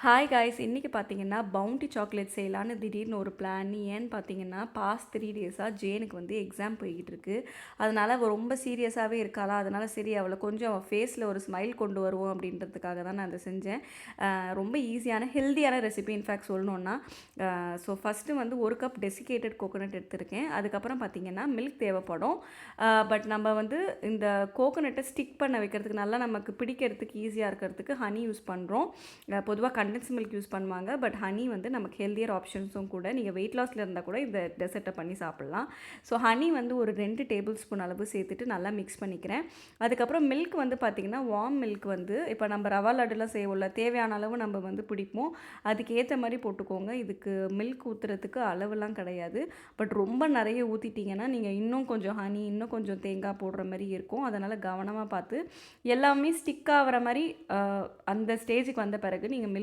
Hi guys, இன்றைக்கி பார்த்தீங்கன்னா bounty chocolate செய்யலான்னு திடீர்னு ஒரு பிளான். ஏன்னு பார்த்தீங்கன்னா பாஸ்ட் 3 டேஸாக ஜேனுக்கு வந்து எக்ஸாம் போய்கிட்டு இருக்கு. அதனால் அவள் ரொம்ப சீரியஸாகவே இருக்காளா, அதனால் சரி அவளை கொஞ்சம் அவள் ஃபேஸில் ஒரு ஸ்மைல் கொண்டு வருவோம் அப்படின்றதுக்காக தான் நான் அதை செஞ்சேன். ரொம்ப ஈஸியான ஹெல்த்தியான ரெசிபி. இன்ஃபேக்ட் சொல்லணுன்னா, ஸோ ஃபஸ்ட்டு வந்து 1 கப் டெசிகேட்டட் கோகோனட் எடுத்திருக்கேன். அதுக்கப்புறம் பார்த்தீங்கன்னா மில்க் தேவைப்படும். பட் நம்ம வந்து இந்த கோகோனட்டை ஸ்டிக் பண்ண வைக்கிறதுக்கு, நல்லா நமக்கு பிடிக்கிறதுக்கு ஈஸியாக இருக்கிறதுக்கு ஹனி யூஸ் பண்ணுறோம். பொதுவாக கண்டென்ஸ் மில்க் யூஸ் பண்ணுவாங்க, பட் ஹனி வந்து நமக்கு ஹெல்தியர் ஆப்ஷன்ஸும் கூட. நீங்கள் வெயிட் லாஸில் இருந்தால் கூட இந்த டெசர்ட்டை பண்ணி சாப்பிட்லாம். ஸோ ஹனி வந்து ஒரு 2 டேபிள் ஸ்பூன் அளவு சேர்த்துட்டு நல்லா மிக்ஸ் பண்ணிக்கிறேன். அதுக்கப்புறம் மில்க் வந்து பார்த்திங்கன்னா வார்ம் மில்க் வந்து இப்போ நம்ம ரவா லட்டுலாம் செய்வோம்ல, தேவையான அளவு நம்ம வந்து பிடிப்போம், அதுக்கு ஏற்ற மாதிரி போட்டுக்கோங்க. இதுக்கு மில்க் ஊற்றுறதுக்கு அளவுலாம் கிடையாது. பட் ரொம்ப நிறைய ஊற்றிட்டிங்கன்னா நீங்கள் இன்னும் கொஞ்சம் ஹனி, இன்னும் கொஞ்சம் தேங்காய் போடுற மாதிரி இருக்கும். அதனால் கவனமாக பார்த்து எல்லாமே ஸ்டிக் ஆகிற மாதிரி அந்த ஸ்டேஜுக்கு வந்த பிறகு நீங்கள்